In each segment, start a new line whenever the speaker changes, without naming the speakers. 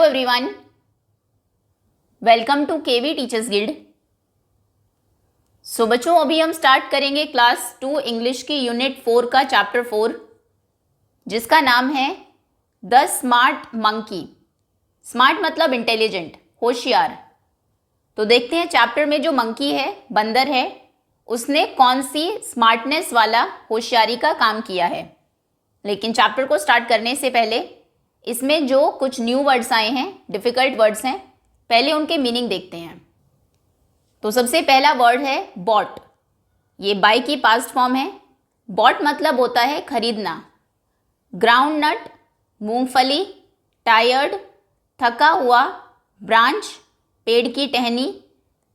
everyone, welcome to KV teachers guild. So बच्चों, अभी हम स्टार्ट करेंगे क्लास 2 इंग्लिश की यूनिट 4 का चैप्टर 4, जिसका नाम है द स्मार्ट मंकी। स्मार्ट मतलब इंटेलिजेंट, होशियार। तो देखते हैं चैप्टर में जो मंकी है, बंदर है, उसने कौन सी स्मार्टनेस वाला होशियारी का काम किया है। लेकिन चैप्टर को स्टार्ट करने से पहले इसमें जो कुछ न्यू वर्ड्स आए हैं, डिफ़िकल्ट वर्ड्स हैं, पहले उनके मीनिंग देखते हैं। तो सबसे पहला वर्ड है बॉट। ये बाय की पास्ट फॉर्म है। बॉट मतलब होता है खरीदना। ग्राउंड नट मूंगफली, टायर्ड थका हुआ, ब्रांच पेड़ की टहनी,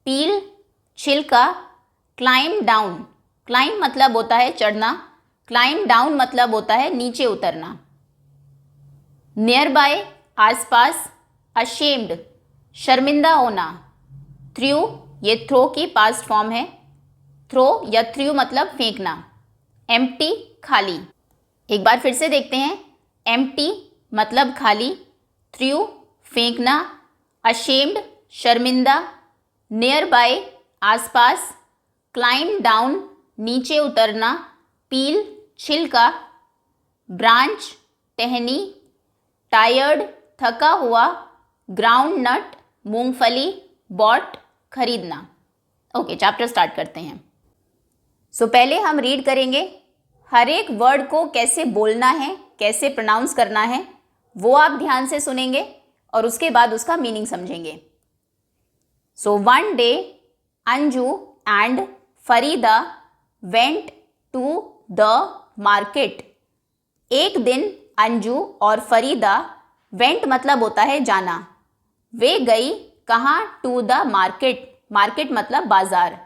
पील छिलका, क्लाइम डाउन। क्लाइम मतलब होता है चढ़ना, क्लाइम डाउन मतलब होता है नीचे उतरना। नियर बाय आसपास, अशेम्ड शर्मिंदा होना, थ्रू ये थ्रो की पास्ट फॉर्म है। थ्रो या थ्रू मतलब फेंकना। एम्प्टी खाली। एक बार फिर से देखते हैं। एम्प्टी मतलब खाली, थ्रू फेंकना, अशेम्ड शर्मिंदा, नियर बाय आसपास, क्लाइम डाउन नीचे उतरना, पील छिलका, ब्रांच टहनी, टायर्ड थका हुआ, ग्राउंड नट मूंगफली, बॉट खरीदना। ओके, चैप्टर स्टार्ट करते हैं। सो पहले हम रीड करेंगे। हर एक वर्ड को कैसे बोलना है, कैसे प्रोनाउंस करना है, वो आप ध्यान से सुनेंगे और उसके बाद उसका मीनिंग समझेंगे। So one day Anju and Farida went to the market. एक दिन अंजू और फरीदा, वेंट मतलब होता है जाना, वे गई कहाँ? To the market. मार्केट मतलब बाजार।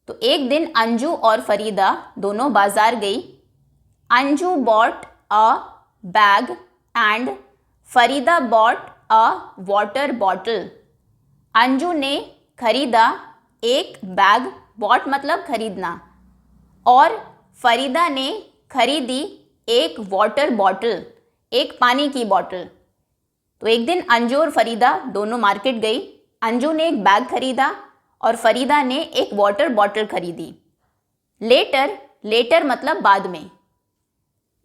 तो एक दिन अंजू और फरीदा दोनों बाजार गई। Anju bought a bag and Farida bought a water bottle. Anju ने खरीदा एक बैग, बॉट मतलब खरीदना, और फरीदा ने खरीदी एक वाटर बॉटल, एक पानी की बॉटल। तो एक दिन अंजू और फरीदा दोनों मार्केट गई। अंजू ने एक बैग खरीदा और फरीदा ने एक वाटर बॉटल खरीदी। लेटर, लेटर मतलब बाद में।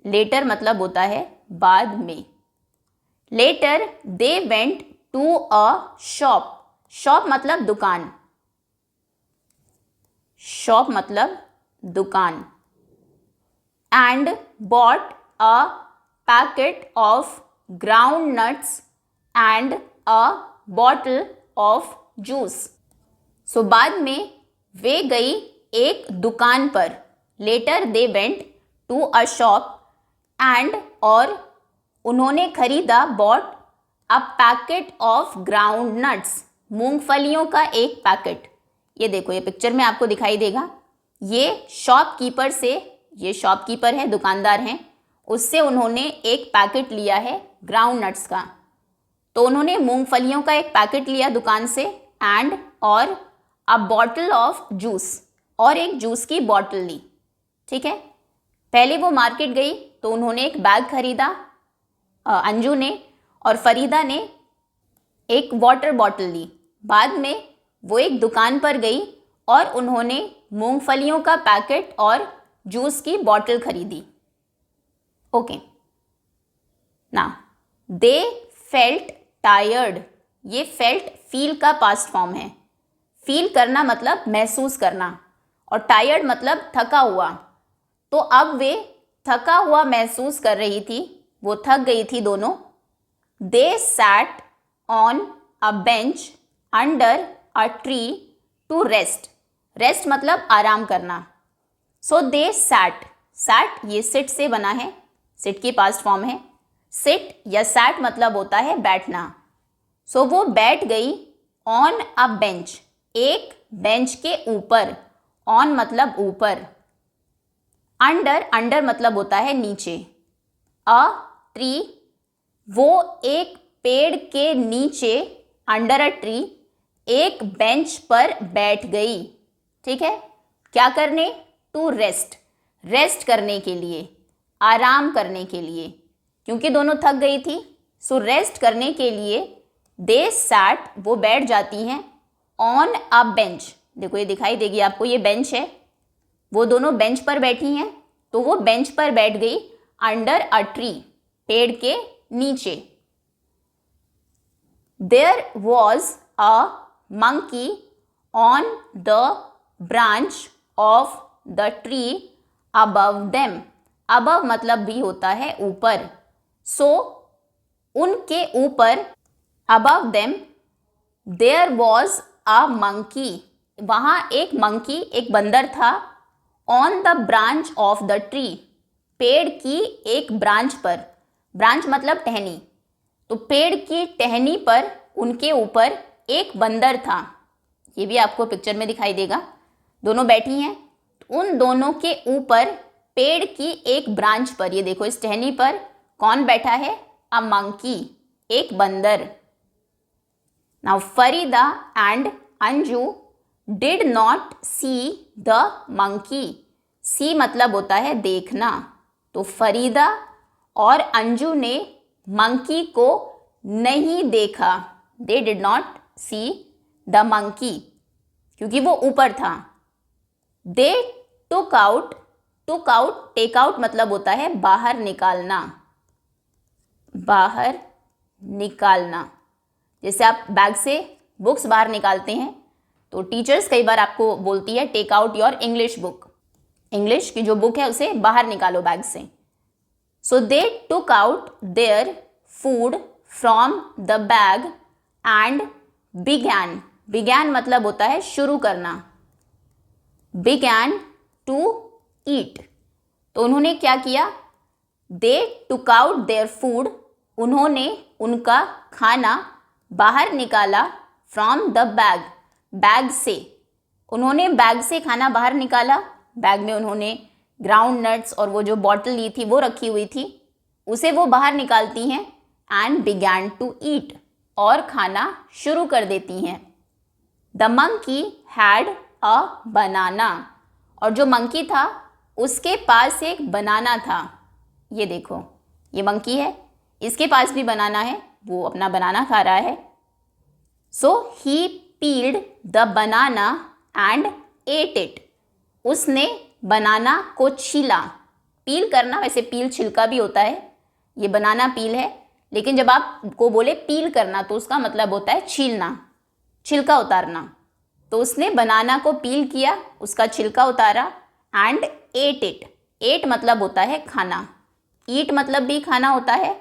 लेटर मतलब होता है बाद में। Later they went to a shop. Shop मतलब दुकान। शॉप मतलब दुकान। And bought a packet of groundnuts and a bottle of juice. So बाद में वे गई एक दुकान पर। Later they went to a shop and, और उन्होंने खरीदा, bought a packet of groundnuts, मूंगफलियों का एक पैकेट। ये देखो, ये पिक्चर में आपको दिखाई देगा। ये शॉपकीपर से, ये शॉपकीपर है, दुकानदार हैं, उससे उन्होंने एक पैकेट लिया है ग्राउंड नट्स का। तो उन्होंने मूंगफलियों का एक पैकेट लिया दुकान से, एंड और अ बॉटल ऑफ जूस, और एक जूस की बॉटल ली। ठीक है, पहले वो मार्केट गई तो उन्होंने एक बैग खरीदा अंजू ने, और फरीदा ने एक वाटर बॉटल ली। बाद में वो एक दुकान पर गई और उन्होंने मूंगफलियों का पैकेट और जूस की बॉटल खरीदी। ओके, ना दे फेल्ट टायर्ड। ये फेल्ट फील का पास्ट फॉर्म है। फील करना मतलब महसूस करना, और टायर्ड मतलब थका हुआ। तो अब वे थका हुआ महसूस कर रही थी, वो थक गई थी दोनों। They sat on a bench under a tree to rest. Rest मतलब आराम करना। सो दे सैट, सैट ये सिट से बना है, सिट की पास्ट फॉर्म है। सिट या सैट मतलब होता है बैठना। सो वो बैठ गई ऑन अ बेंच, एक बेंच के ऊपर। ऑन मतलब ऊपर। अंडर, अंडर मतलब होता है नीचे। अ ट्री, वो एक पेड़ के नीचे, अंडर अ ट्री, एक बेंच पर बैठ गई। ठीक है, क्या करने? टू रेस्ट, रेस्ट करने के लिए, आराम करने के लिए, क्योंकि दोनों थक गई थी। सो रेस्ट करने के लिए दे सैट, वो बैठ जाती हैं, ऑन अ बेंच, देखो ये दिखाई देगी आपको, ये बेंच है, वो दोनों बेंच पर बैठी हैं, तो वो बेंच पर बैठ गई, अंडर अ ट्री, पेड़ के नीचे। There was a monkey on the branch of the tree above them, above मतलब भी होता है ऊपर, सो उनके ऊपर, above them there was a monkey, वहाँ एक मंकी, एक बंदर था, on the branch of the tree, पेड़ की एक ब्रांच पर, ब्रांच मतलब टहनी, तो पेड़ की टहनी पर उनके ऊपर एक बंदर था, ये भी आपको पिक्चर में दिखाई देगा, दोनों बैठी हैं, उन दोनों के ऊपर पेड़ की एक ब्रांच पर, ये देखो इस टहनी पर कौन बैठा है, अ मंकी, एक बंदर। Now Farida and Anju did not see the monkey, see मतलब होता है देखना, तो फरीदा और अंजू ने मंकी को नहीं देखा, they did not see the monkey, क्योंकि वो ऊपर था। They took out, took out, take out मतलब होता है बाहर निकालना, बाहर निकालना, जैसे आप बैग से बुक्स बाहर निकालते हैं, तो टीचर्स कई बार आपको बोलती है take out your English book, English की जो बुक है उसे बाहर निकालो बैग से। So they took out their food from the bag and began, began मतलब होता है शुरू करना, बिगैन टू ईट, तो उन्होंने क्या किया, दे टुक आउट देयर फूड, उन्होंने उनका खाना बाहर निकाला, फ्रॉम द बैग, बैग से, उन्होंने बैग से खाना बाहर निकाला, बैग में उन्होंने ग्राउंड नट्स और वो जो बॉटल ली थी वो रखी हुई थी, उसे वो बाहर निकालती हैं, एंड बिगैन टू ईट, और खाना शुरू कर देती हैं। द मंकी हैड अ बनाना, और जो मंकी था उसके पास एक बनाना था, ये देखो ये मंकी है, इसके पास भी बनाना है, वो अपना बनाना खा रहा है। So he peeled the banana and ate it, उसने बनाना को छीला, पील करना, वैसे पील छिलका भी होता है, ये बनाना पील है, लेकिन जब आपको बोले पील करना तो उसका मतलब होता है छीलना, छिलका उतारना, तो उसने बनाना को पील किया, उसका छिलका उतारा, एंड एट इट, एट मतलब होता है खाना, ईट मतलब भी खाना होता है,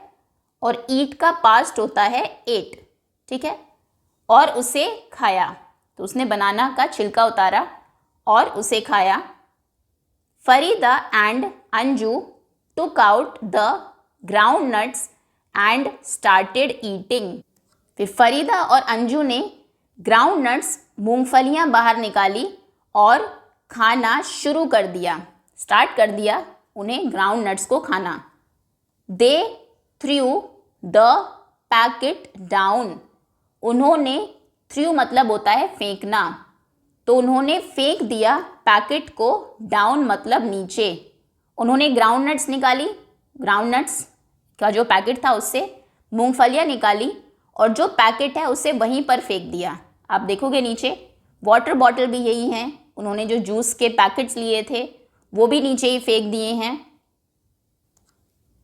और ईट का पास्ट होता है एट, ठीक है, और उसे खाया, तो उसने बनाना का छिलका उतारा और उसे खाया। Farida and Anju took out the ground nuts and started eating, फिर फरीदा और अंजू ने ग्राउंड नट्स, मूंगफलियाँ बाहर निकाली और खाना शुरू कर दिया, स्टार्ट कर दिया उन्हें ग्राउंड नट्स को खाना। दे थ्रू द पैकेट डाउन, उन्होंने, थ्रू मतलब होता है फेंकना, तो उन्होंने फेंक दिया पैकेट को, डाउन मतलब नीचे, उन्होंने ग्राउंड नट्स निकाली, ग्राउंड नट्स का जो पैकेट था उससे मूंगफलियाँ निकाली, और जो पैकेट है उसे वहीं पर फेंक दिया। आप देखोगे नीचे वाटर बॉटल भी यही हैं, उन्होंने जो जूस के पैकेट्स लिए थे वो भी नीचे ही फेंक दिए हैं।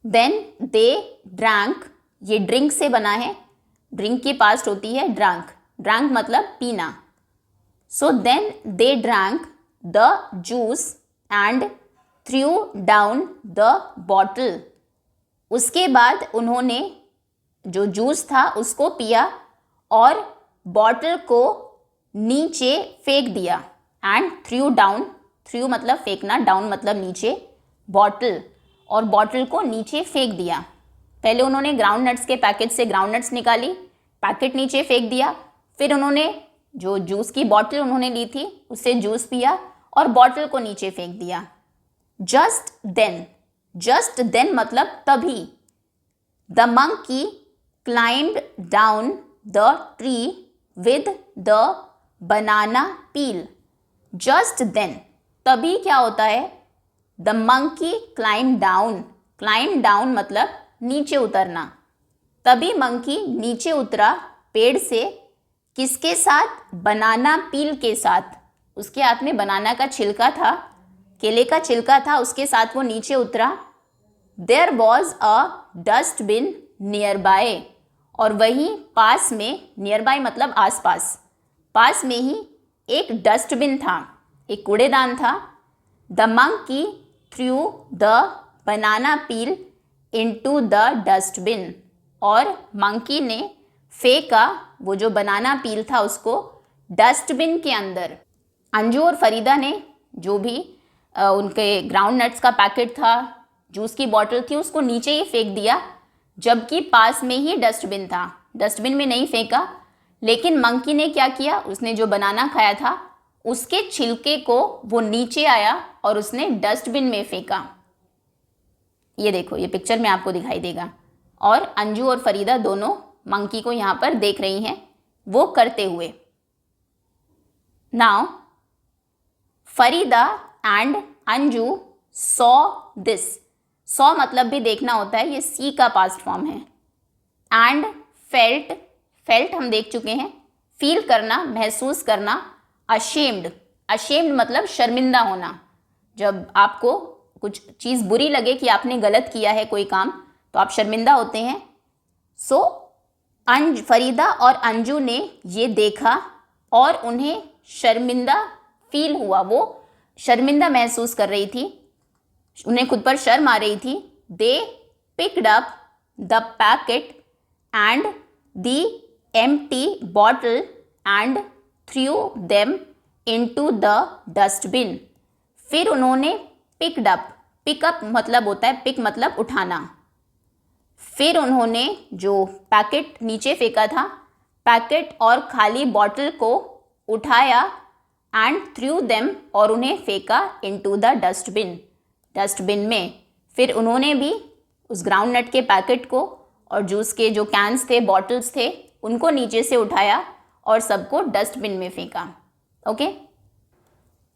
देन दे ड्रैंक, ये ड्रिंक से बना है, ड्रिंक की पास्ट होती है ड्रैंक, ड्रैंक मतलब पीना। So then they drank the juice and threw down the bottle, उसके बाद उन्होंने जो जूस था उसको पिया और बॉटल को नीचे फेंक दिया, एंड थ्रू डाउन, थ्रू मतलब फेंकना, डाउन मतलब नीचे, बॉटल, और बॉटल को नीचे फेंक दिया। पहले उन्होंने ग्राउंड नट्स के पैकेट से ग्राउंड नट्स निकाली, पैकेट नीचे फेंक दिया, फिर उन्होंने जो जूस की बॉटल उन्होंने ली थी उससे जूस पिया और बॉटल को नीचे फेंक दिया। जस्ट देन, जस्ट देन मतलब तभी, the monkey climbed down the tree with the banana peel, just then तभी क्या होता है, the monkey climb down, climb down मतलब नीचे उतरना, तभी मंकी नीचे उतरा पेड़ से, किसके साथ? बनाना पील के साथ। उसके हाथ में बनाना का छिलका था, केले का छिलका था, उसके साथ वो नीचे उतरा। There was a dustbin nearby, और वहीं पास में, नियर बाय मतलब आसपास, पास में ही एक डस्टबिन था, एक कूड़ेदान था। The monkey threw the banana peel into the dustbin, और मंकी ने फेंका वो जो बनाना पील था उसको डस्टबिन के अंदर। अंजू और फरीदा ने जो भी उनके ग्राउंड नट्स का पैकेट था, जूस की बॉटल थी, उसको नीचे ही फेंक दिया, जबकि पास में ही डस्टबिन था। डस्टबिन में नहीं फेंका, लेकिन मंकी ने क्या किया, उसने जो बनाना खाया था उसके छिलके को वो नीचे आया और उसने डस्टबिन में फेंका। ये देखो, ये पिक्चर में आपको दिखाई देगा। और अंजू और फरीदा दोनों मंकी को यहाँ पर देख रही हैं वो करते हुए। Now Farida and Anju saw this. Saw मतलब भी देखना होता है, ये सी का पास्ट फॉर्म है। एंड फेल्ट, फेल्ट हम देख चुके हैं, फील करना, महसूस करना। अशेम्ड, अशेम्ड मतलब शर्मिंदा होना। जब आपको कुछ चीज़ बुरी लगे कि आपने गलत किया है कोई काम, तो आप शर्मिंदा होते हैं। सो फरीदा और अंजू ने ये देखा और उन्हें शर्मिंदा फील हुआ, वो शर्मिंदा महसूस कर रही थी, उन्हें खुद पर शर्म आ रही थी। They picked up the packet and the empty bottle and through them into the dustbin. फिर उन्होंने पिक्ड अप, पिकअप मतलब होता है, पिक मतलब उठाना। फिर उन्होंने जो पैकेट नीचे फेंका था, पैकेट और खाली बॉटल को उठाया एंड थ्रू देम, और उन्हें फेंका इनटू द डस्टबिन, डस्टबिन में। फिर उन्होंने भी उस ग्राउंड नट के पैकेट को और जूस के जो कैंस थे, बॉटल्स थे, उनको नीचे से उठाया और सबको डस्टबिन में फेंका। ओके,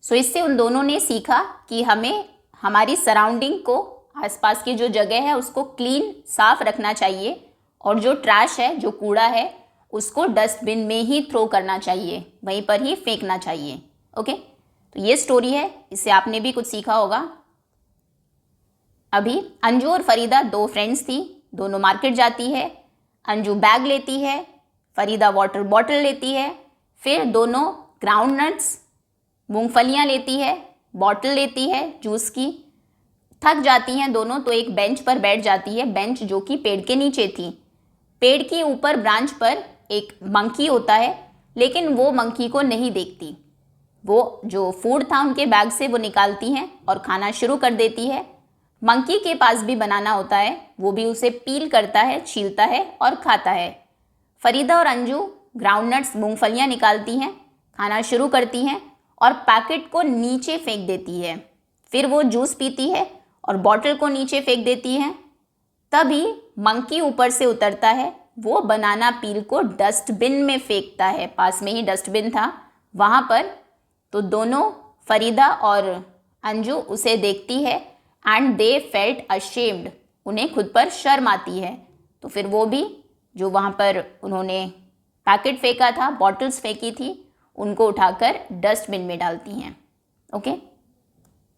सो इससे उन दोनों ने सीखा कि हमें हमारी सराउंडिंग को, आसपास की जो जगह है उसको क्लीन, साफ रखना चाहिए, और जो ट्रैश है, जो कूड़ा है, उसको डस्टबिन में ही थ्रो करना चाहिए, वहीं पर ही फेंकना चाहिए। ओके, तो ये स्टोरी है, इससे आपने भी कुछ सीखा होगा। अभी अंजू और फरीदा दो फ्रेंड्स थी, दोनों मार्केट जाती है। अंजू बैग लेती है, फरीदा वाटर बॉटल लेती है। फिर दोनों ग्राउंड नट्स, मूंगफलियाँ लेती है, बॉटल लेती है जूस की। थक जाती हैं दोनों तो एक बेंच पर बैठ जाती है, बेंच जो कि पेड़ के नीचे थी। पेड़ के ऊपर ब्रांच पर एक मंकी होता है, लेकिन वो मंकी को नहीं देखती। वो जो फूड था उनके बैग से वो निकालती हैं और खाना शुरू कर देती है। मंकी के पास भी बनाना होता है, वो भी उसे पील करता है, छीलता है और खाता है। फरीदा और अंजू ग्राउंड नट्स, मूंगफलियाँ निकालती हैं, खाना शुरू करती हैं और पैकेट को नीचे फेंक देती है। फिर वो जूस पीती है और बॉटल को नीचे फेंक देती हैं। तभी मंकी ऊपर से उतरता है, वो बनाना पील को डस्टबिन में फेंकता है। पास में ही डस्टबिन था वहाँ पर। तो दोनों, फरीदा और अंजू, उसे देखती है एंड दे फेल्ट अशेम्ड, उन्हें खुद पर शर्म आती है। तो फिर वो भी जो वहाँ पर उन्होंने पैकेट फेंका था, बॉटल्स फेंकी थी, उनको उठाकर डस्टबिन में डालती हैं। ओके,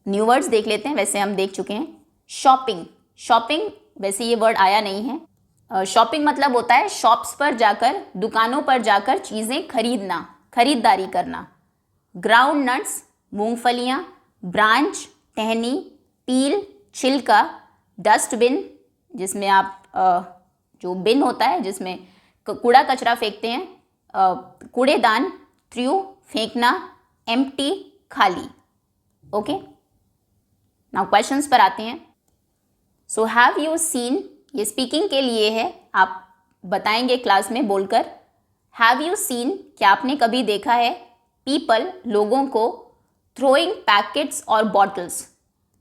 न्यू वर्ड्स देख लेते हैं, वैसे हम देख चुके हैं। शॉपिंग, शॉपिंग वैसे ये वर्ड आया नहीं है। शॉपिंग मतलब होता है शॉप्स पर जाकर, दुकानों पर जाकर चीज़ें खरीदना, खरीदारी करना। ग्राउंड नट्स, मूंगफलियाँ, ब्रांच, टहनी, पील, छिलका, डस्टबिन जिसमें आप जो बिन होता है जिसमें कूड़ा कचरा फेंकते हैं, कूड़ेदान, थ्रू फेंकना, एम्प्टी खाली। ओके, नाउ क्वेश्चंस पर आते हैं। सो हैव यू सीन, ये स्पीकिंग के लिए है, आप बताएंगे क्लास में बोलकर। हैव यू सीन, क्या आपने कभी देखा है, पीपल, लोगों को, थ्रोइंग पैकेट्स और बॉटल्स,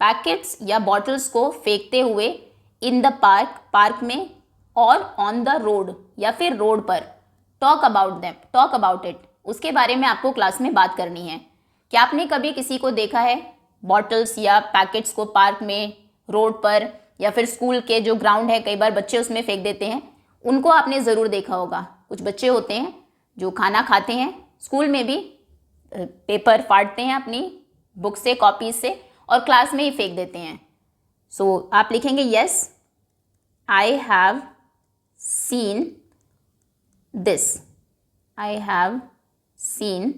पैकेट्स या बॉटल्स को फेंकते हुए, इन द पार्क, पार्क में, और ऑन द रोड या फिर रोड पर। Talk about them, talk about it, उसके बारे में आपको क्लास में बात करनी है। क्या आपने कभी किसी को देखा है बॉटल्स या पैकेट्स को पार्क में, रोड पर, या फिर स्कूल के जो ग्राउंड है, कई बार बच्चे उसमें फेंक देते हैं, उनको आपने ज़रूर देखा होगा। कुछ बच्चे होते हैं जो खाना खाते हैं, स्कूल में भी पेपर फाड़ते हैं अपनी बुक से, कॉपी से, और क्लास में ही फेंक देते हैं। सो आप लिखेंगे yes, I have seen this. I have seen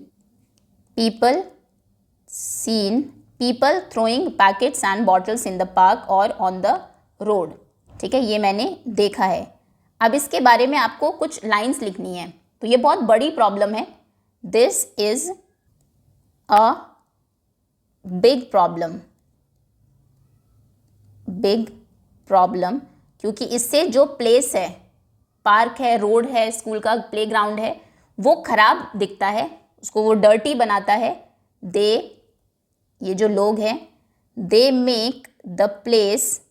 people throwing packets and bottles in the park or on the road। ठीक है, ये मैंने देखा है। अब इसके बारे में आपको कुछ लाइंस लिखनी है। तो ये बहुत बड़ी प्रॉब्लम है। This is a big problem, क्योंकि इससे जो प्लेस है, पार्क है, रोड है, स्कूल का प्लेग्राउंड है, वो खराब दिखता है, उसको वो डर्टी बनाता है। ये जो लोग हैं, they make the place,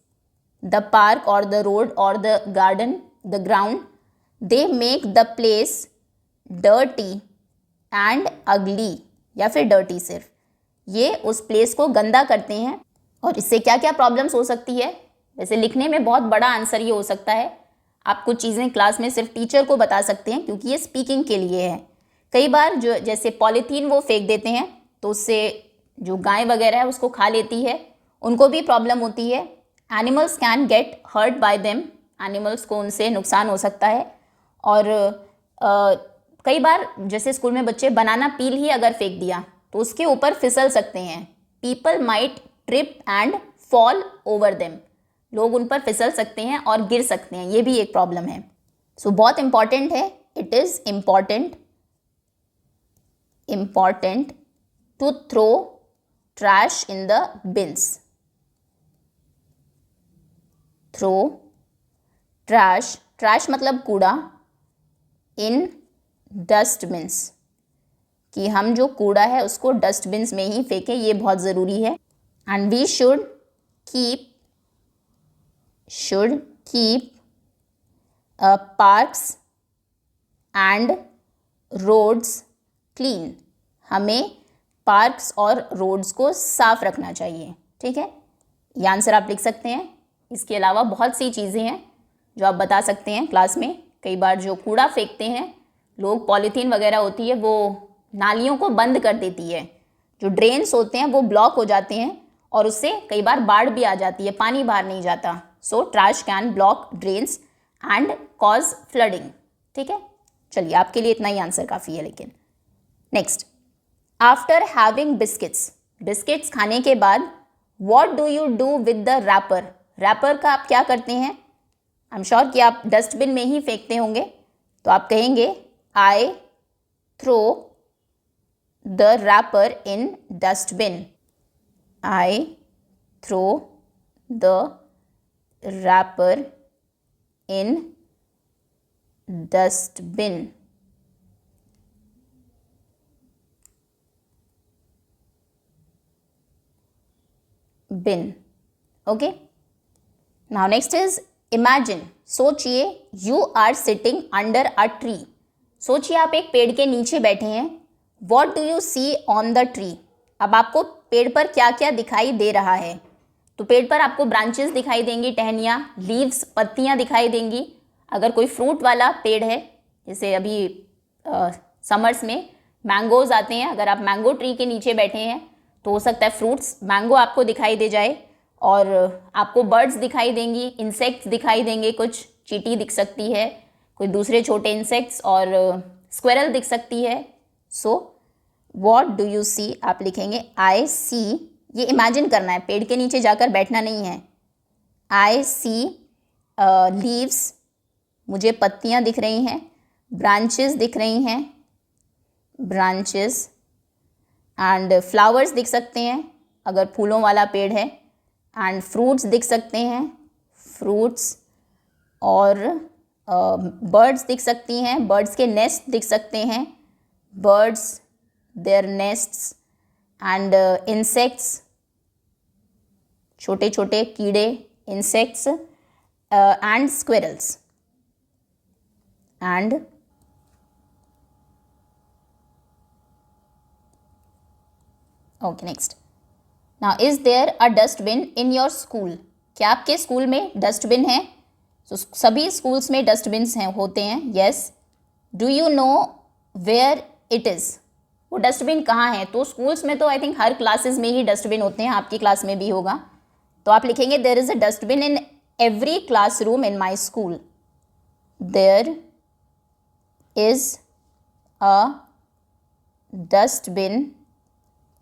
the park और द रोड और the garden, the ground, they make the place dirty and अगली, या फिर डर्टी सिर्फ, ये उस प्लेस को गंदा करते हैं। और इससे क्या क्या प्रॉब्लम्स हो सकती है? वैसे लिखने में बहुत बड़ा आंसर ये हो सकता है। आप कुछ चीज़ें क्लास में सिर्फ टीचर को बता सकते हैं, क्योंकि ये स्पीकिंग के लिए है। कई बार जो जैसे पॉलीथीन वो फेंक देते हैं, तो उससे जो गाय वगैरह है उसको खा लेती है, उनको भी प्रॉब्लम होती है। Animals can get hurt by them, animals को उनसे नुकसान हो सकता है। और कई बार जैसे स्कूल में बच्चे बनाना पील ही अगर फेंक दिया तो उसके ऊपर फिसल सकते हैं। People might trip and fall over them, लोग उन पर फिसल सकते हैं और गिर सकते हैं, ये भी एक प्रॉब्लम है। सो बहुत इंपॉर्टेंट है, it is important to throw trash in the bins. Throw trash मतलब कूड़ा, इन डस्टबिन्स, कि हम जो कूड़ा है उसको डस्टबिन्स में ही फेंकें, ये बहुत ज़रूरी है। And we should keep parks and roads clean, हमें पार्क्स और रोड्स को साफ रखना चाहिए। ठीक है, ये आंसर आप लिख सकते हैं। इसके अलावा बहुत सी चीज़ें हैं जो आप बता सकते हैं क्लास में। कई बार जो कूड़ा फेंकते हैं लोग, पॉलीथीन वगैरह होती है, वो नालियों को बंद कर देती है, जो ड्रेन्स होते हैं वो ब्लॉक हो जाते हैं और उससे कई बार बाढ़ भी आ जाती है, पानी बाहर नहीं जाता। So trash can block drains and cause flooding. ठीक है, चलिए आपके लिए इतना ही आंसर काफ़ी है। लेकिन नेक्स्ट, आफ्टर हैविंग बिस्किट्स खाने के बाद what do you do with the wrapper का आप क्या करते हैं? आई एम श्योर कि आप डस्टबिन में ही फेंकते होंगे। तो आप कहेंगे I throw the wrapper in dustbin. I throw the wrapper in dustbin. Okay, now next is imagine. सोचिए, you are sitting under a tree. सोचिए आप एक पेड़ के नीचे बैठे हैं। What do you see on the tree? अब आपको पेड़ पर क्या क्या दिखाई दे रहा है? तो पेड़ पर आपको ब्रांचेस दिखाई देंगी, टहनियाँ, लीव्स, पत्तियाँ दिखाई देंगी। अगर कोई फ्रूट वाला पेड़ है, जैसे अभी समर्स में मैंगोज़ आते हैं, अगर आप मैंगो ट्री के नीचे बैठे हैं तो हो सकता है फ्रूट्स, मैंगो आपको दिखाई दे जाए। और आपको बर्ड्स दिखाई देंगी, इंसेक्ट्स दिखाई देंगे, कुछ चींटी दिख सकती है, कोई दूसरे छोटे इंसेक्ट्स, और स्क्विरल दिख सकती है। सो व्हाट डू यू सी आप लिखेंगे आई सी। ये इमेजिन करना है, पेड़ के नीचे जाकर बैठना नहीं है। आई सी लीव्स, मुझे पत्तियाँ दिख रही हैं। ब्रांचेस दिख रही हैं, ब्रांचेस, एंड फ्लावर्स दिख सकते हैं अगर फूलों वाला पेड़ है। एंड फ्रूट्स दिख सकते हैं, फ्रूट्स, और बर्ड्स दिख सकती हैं, बर्ड्स के नेस्ट दिख सकते हैं, birds, their nests, and insects, छोटे छोटे कीड़े, insects, and squirrels, and okay next. Now is there a dustbin in your school? क्या आपके स्कूल में डस्टबिन है? सो सभी स्कूल्स में डस्टबिन्स हैं, होते हैं। Yes, do you know where it is? वो डस्टबिन कहाँ है? तो स्कूल्स में तो आई थिंक हर क्लासेस में ही डस्टबिन होते हैं, आपकी क्लास में भी होगा। तो आप लिखेंगे there is a dustbin in every classroom in my school. There is a dustbin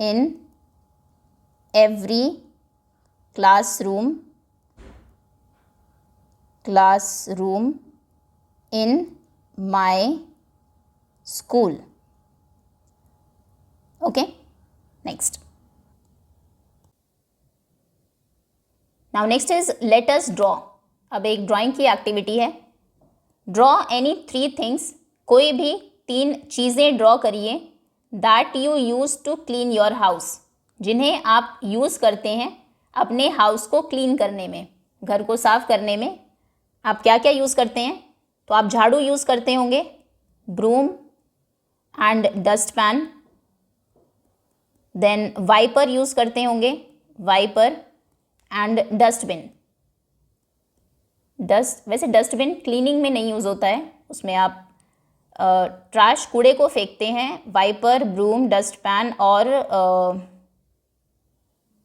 in every classroom in my school. Okay, next. Now next is let us draw. अब एक ड्राइंग की एक्टिविटी है। ड्रॉ एनी 3 थिंग्स, कोई भी 3 चीज़ें draw करिए that you use to clean your house, जिन्हें आप यूज़ करते हैं अपने हाउस को क्लीन करने में, घर को साफ करने में। आप क्या क्या यूज़ करते हैं? तो आप झाड़ू यूज़ करते होंगे, broom and dust pan, then wiper use करते होंगे, वाइपर एंड डस्टबिन। वैसे डस्टबिन क्लीनिंग में नहीं यूज़ होता है, उसमें आप ट्रैश कूड़े को फेंकते हैं। वाइपर, ब्रूम, डस्ट पैन और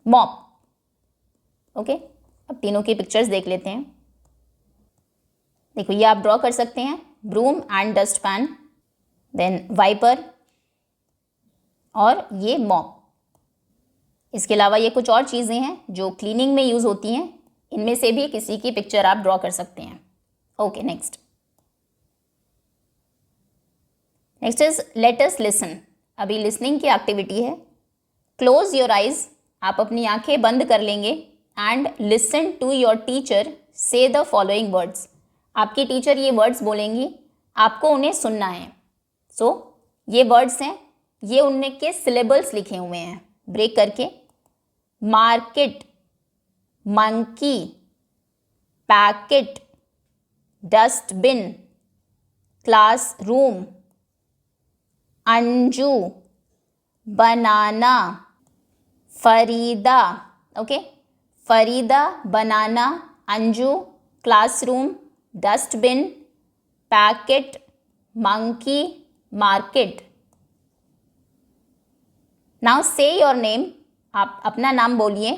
मॉप। ओके, अब तीनों की पिक्चर्स देख लेते हैं। देखो, ये आप ड्रॉ कर सकते हैं, broom and dust pan, then wiper और ये मॉप। इसके अलावा ये कुछ और चीज़ें हैं जो क्लीनिंग में यूज़ होती हैं, इनमें से भी किसी की पिक्चर आप ड्रॉ कर सकते हैं। Okay, next is let us listen. अभी लिसनिंग की एक्टिविटी है। क्लोज योर आइज, आप अपनी आंखें बंद कर लेंगे and listen to your teacher से द फॉलोइंग वर्ड्स। आपकी टीचर ये वर्ड्स बोलेंगी, आपको उन्हें सुनना है। सो ये वर्ड्स हैं, ये उनके सिलेबल्स लिखे हुए हैं ब्रेक करके। Market, monkey, packet, dustbin, classroom, Anju, banana, Farida. Okay, Farida, banana, Anju, classroom, dustbin, packet, monkey, market. Now say your name, आप अपना नाम बोलिए।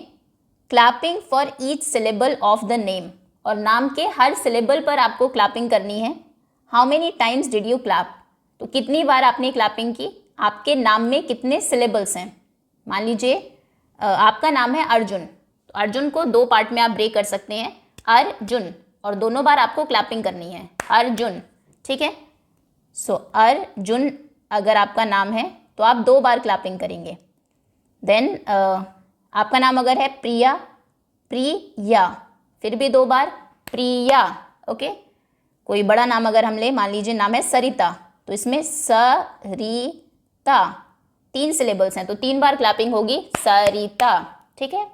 Clapping for each syllable of the name, और नाम के हर सिलेबल पर आपको क्लैपिंग करनी है। How many times did you clap, तो कितनी बार आपने क्लैपिंग की। आपके नाम में कितने सिलेबल्स हैं। मान लीजिए आपका नाम है अर्जुन, तो अर्जुन को 2 पार्ट में आप ब्रेक कर सकते हैं, अर्जुन, और दोनों बार आपको क्लैपिंग करनी है, अर्जुन। ठीक है, सो अर्जुन अगर आपका नाम है तो आप 2 बार क्लैपिंग करेंगे। देन आपका नाम अगर है प्रिया, प्रिया, फिर भी 2 बार प्रिया। ओके, कोई बड़ा नाम अगर हम ले, मान लीजिए नाम है सरिता, तो इसमें सरिता 3 सिलेबल्स हैं, तो 3 बार क्लैपिंग होगी, सरिता। ठीक है,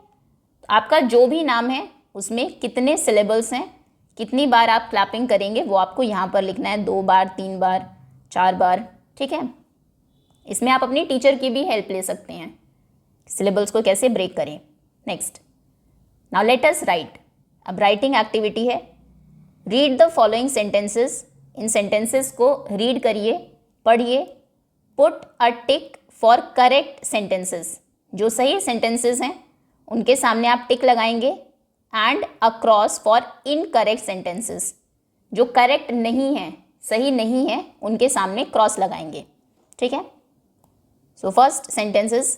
आपका जो भी नाम है उसमें कितने सिलेबल्स हैं, कितनी बार आप क्लैपिंग करेंगे, वो आपको यहाँ पर लिखना है। 2 बार, 3 बार, 4 बार। ठीक है, इसमें आप अपनी टीचर की भी हेल्प ले सकते हैं, सिलेबल्स को कैसे ब्रेक करें। Next, now let us right. अब राइटिंग एक्टिविटी है। Read the following sentences, in sentences को रीड करिए, पढ़िए। Put a tick for correct sentences, जो सही सेंटेंसेस हैं उनके सामने आप टिक लगाएंगे, and a cross for incorrect sentences, जो करेक्ट नहीं है, सही नहीं है, उनके सामने क्रॉस लगाएंगे। ठीक है, so first sentences,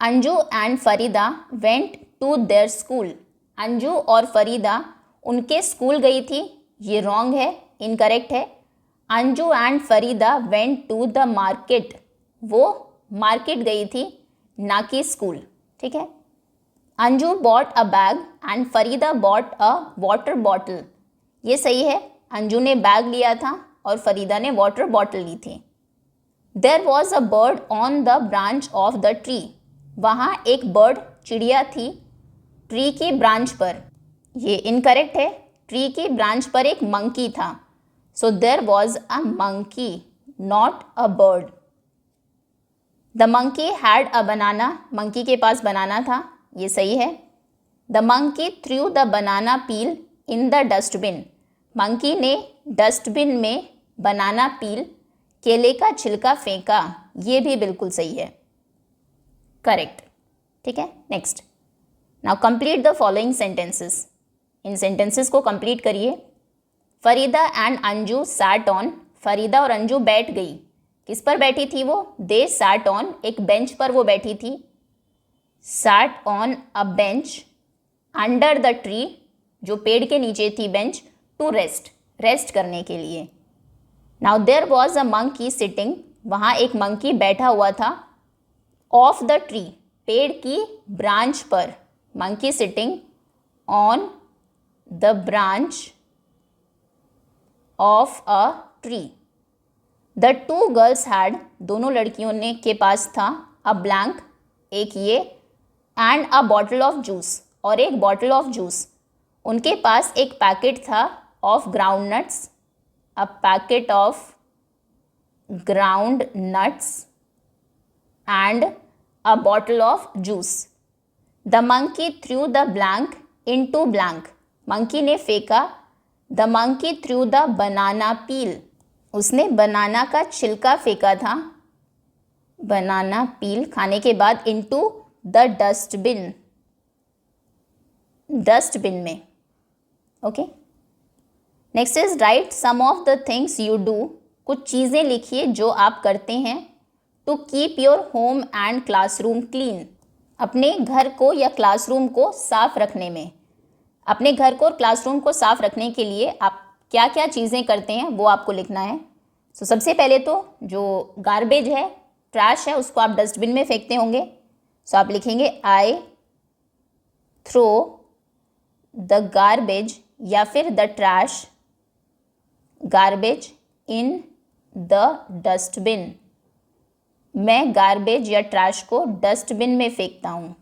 Anju and Farida went to their school. Anju और फरीदा उनके स्कूल गई थी, ये रॉन्ग है, इनकरेक्ट है। Anju and Farida went to the market, वो मार्केट गई थी, ना कि स्कूल। ठीक है, Anju bought a bag and Farida bought a water bottle, ये सही है, अंजू ने बैग लिया था और फरीदा ने वाटर बॉटल ली थी। There was a bird on the branch of the tree, वहाँ एक बर्ड, चिड़िया थी, ट्री की ब्रांच पर, ये इनकरेक्ट है, ट्री की ब्रांच पर एक मंकी था। So there was a monkey, not a bird. The monkey had a banana, monkey के पास बनाना था, ये सही है। The monkey threw the banana peel in the dustbin, monkey ने डस्टबिन में बनाना पील, केले का छिलका फेंका, ये भी बिल्कुल सही है, करेक्ट। ठीक है, next. Now complete the following sentences. In sentences को कंप्लीट करिए। Farida and Anju sat on, Farida और अंजू बैठ गई। किस पर बैठी थी वो? दे सैट ऑन, एक बेंच पर वो बैठी थी। Set on a bench under the tree, जो पेड़ के नीचे थी बेंच, टू रेस्ट, रेस्ट करने के लिए। Now there was a monkey sitting, वहाँ एक मंकी बैठा हुआ था। ऑफ द ट्री, पेड़ की ब्रांच पर, monkey sitting on the branch of a tree. The two girls had, दोनों लड़कियों ने के पास था, अ ब्लैंक, एक ये, and a bottle of juice, और एक बॉटल ऑफ जूस। उनके पास एक पैकेट था of groundnuts, a packet of groundnuts and a bottle of juice. The monkey threw the blank into blank, monkey ने फेंका। The monkey threw the banana peel, उसने banana का छिलका फेंका था, बनाना पील खाने के बाद, इनटू द डस्टबिन, डस्टबिन में। Okay, next is write some of the things you do, कुछ चीज़ें लिखिए जो आप करते हैं, to keep your home and classroom clean, अपने घर को या क्लासरूम को साफ रखने में। अपने घर को और क्लासरूम को साफ रखने के लिए आप क्या क्या चीज़ें करते हैं वो आपको लिखना है। सो सबसे पहले तो जो गार्बेज है, ट्रैश है, उसको आप डस्टबिन में फेंकते होंगे। सो आप लिखेंगे आई थ्रो द गार्बेज, या फिर the trash, garbage in the dustbin, मैं गार्बेज या ट्रैश को डस्टबिन में फेंकता हूँ।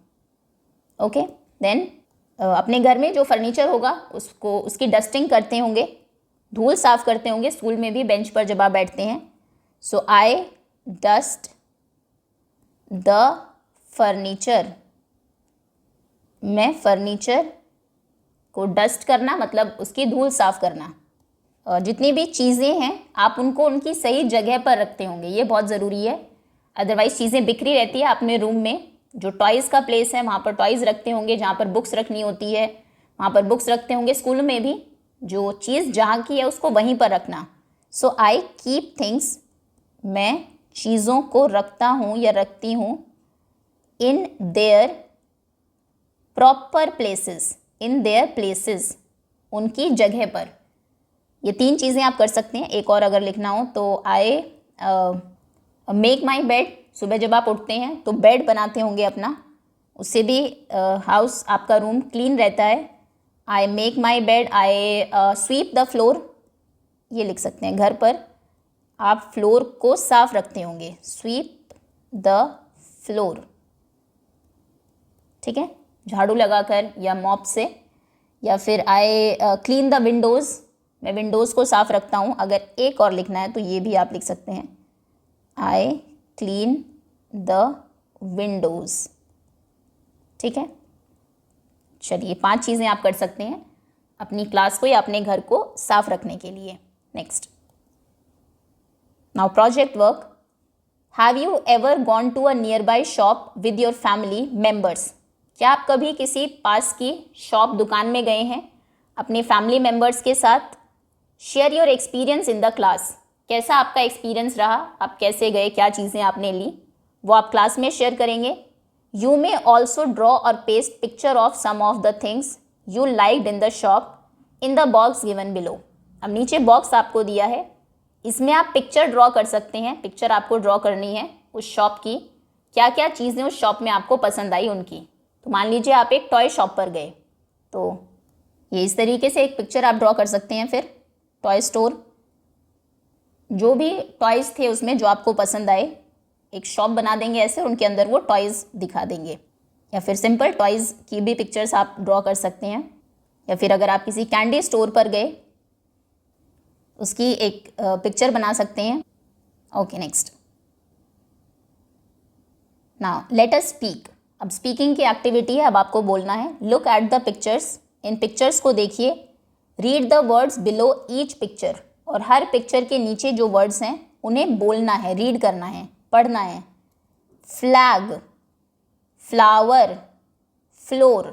ओके, देन अपने घर में जो फर्नीचर होगा उसको, उसकी डस्टिंग करते होंगे, धूल साफ करते होंगे, स्कूल में भी बेंच पर जब आप बैठते हैं। सो आई डस्ट द फर्नीचर, मैं फर्नीचर को डस्ट करना मतलब उसकी धूल साफ करना। जितनी भी चीज़ें हैं आप उनको उनकी सही जगह पर रखते होंगे, ये बहुत ज़रूरी है, अदरवाइज़ चीज़ें बिखरी रहती है। अपने रूम में जो टॉयज़ का प्लेस है वहाँ पर टॉयज़ रखते होंगे, जहाँ पर बुक्स रखनी होती है वहाँ पर बुक्स रखते होंगे। स्कूल में भी जो चीज़ जहाँ की है उसको वहीं पर रखना। सो आई कीप थिंग्स, मैं चीज़ों को रखता हूँ या रखती हूँ, in their proper places, in their places, उनकी जगह पर। ये तीन चीज़ें आप कर सकते हैं। एक और अगर लिखना हो तो आई मेक माई बेड, सुबह जब आप उठते हैं तो बेड बनाते होंगे अपना, उससे भी हाउस आपका रूम क्लीन रहता है। I make my bed, I sweep the floor, ये लिख सकते हैं, घर पर आप फ्लोर को साफ रखते होंगे, स्वीप द फ्लोर। ठीक है, झाड़ू लगाकर या मॉप से, या फिर आई क्लीन द विंडोज़, मैं विंडोज़ को साफ रखता हूँ। अगर एक और लिखना है तो ये भी आप लिख सकते हैं, आई क्लीन द विंडोज़। ठीक है, चलिए 5 चीज़ें आप कर सकते हैं अपनी क्लास को या अपने घर को साफ रखने के लिए। Next, now project work. Have you ever gone to a nearby shop with your family members, क्या आप कभी किसी पास की शॉप, दुकान में गए हैं अपने फैमिली मेम्बर्स के साथ? Share your experience in the class, कैसा आपका एक्सपीरियंस रहा, आप कैसे गए, क्या चीज़ें आपने ली, वो आप क्लास में शेयर करेंगे। यू मे ऑल्सो ड्रॉ और paste picture of some of the things you liked in the shop in the box given below. अब नीचे बॉक्स आपको दिया है, इसमें आप पिक्चर ड्रॉ कर सकते हैं। पिक्चर आपको ड्रॉ करनी है उस शॉप की, क्या क्या चीज़ें उस शॉप में आपको पसंद आई उनकी। तो मान लीजिए आप एक टॉय शॉप पर गए, तो ये इस तरीके से एक पिक्चर आप ड्रॉ कर सकते हैं। फिर टॉय स्टोर, जो भी टॉयज़ थे उसमें जो आपको पसंद आए, एक शॉप बना देंगे ऐसे, उनके अंदर वो टॉयज़ दिखा देंगे। या फिर सिंपल टॉयज़ की भी पिक्चर्स आप ड्रॉ कर सकते हैं। या फिर अगर आप किसी कैंडी स्टोर पर गए, उसकी एक पिक्चर बना सकते हैं। Okay, next, now let us speak. अब स्पीकिंग की एक्टिविटी है, अब आपको बोलना है। Look at the pictures, in pictures को देखिए। Read the words below each picture, और हर पिक्चर के नीचे जो वर्ड्स हैं उन्हें बोलना है, रीड करना है, पढ़ना है। Flag, flower, floor,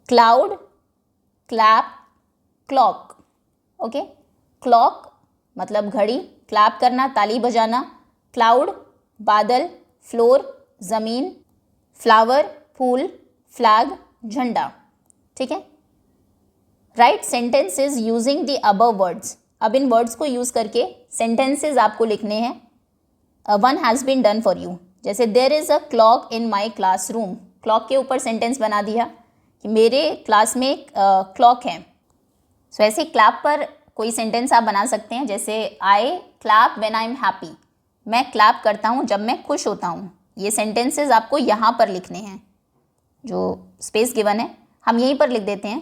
cloud, clap, clock. Okay, clock मतलब घड़ी, क्लैप करना, ताली बजाना, क्लाउड बादल, फ्लोर ज़मीन, फ्लावर फूल, फ्लैग झंडा। ठीक है। Write sentences using the above words. अब इन वर्ड्स को यूज़ करके सेंटेंसेज आपको लिखने हैं। One has been done for you. जैसे there is a clock in my classroom, clock के ऊपर सेंटेंस बना दिया कि मेरे क्लास में एक क्लॉक है। सो ऐसे क्लैप पर कोई सेंटेंस आप बना सकते हैं, जैसे I clap when I am happy, मैं क्लैप करता हूँ जब मैं खुश होता हूँ। ये सेंटेंसेस आपको यहाँ पर लिखने हैं, जो स्पेस गिवन है हम यहीं पर लिख देते हैं,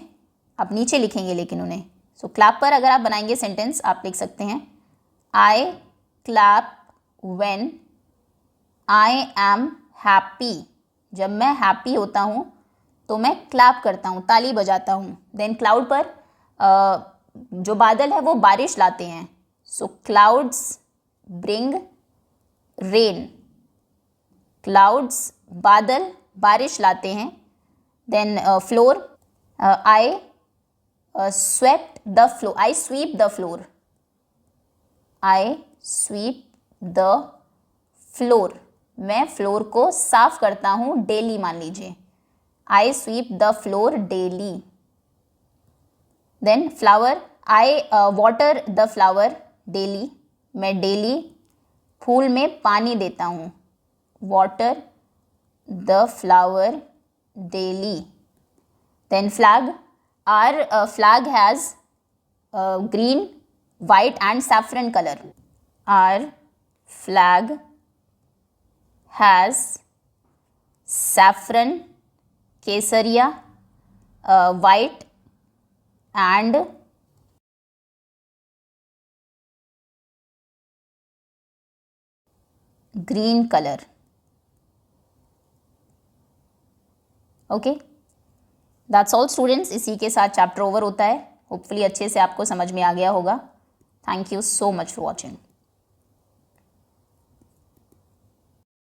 आप नीचे लिखेंगे लेकिन उन्हें। सो क्लैप पर अगर आप बनाएंगे सेंटेंस, आप लिख सकते हैं I clap when I am happy, जब मैं हैप्पी होता हूँ तो मैं क्लैप करता हूँ, ताली बजाता हूँ। देन क्लाउड पर जो बादल है वो बारिश लाते हैं, so clouds bring rain, clouds बादल बारिश लाते हैं। Then floor, I swept the floor, I sweep the floor, I sweep the floor, मैं फ्लोर को साफ करता हूँ डेली, मान लीजिए I sweep the floor daily. Then flower, I water the flower daily, मैं डेली फूल में पानी देता हूँ, water the flower daily. Then flag, our flag has green white and saffron colour, are flag has saffron, Kesariya, white and green color. Okay, that's all students. इसी के साथ chapter over होता है। होपफुली अच्छे से आपको समझ में आ गया होगा। Thank you so much for watching.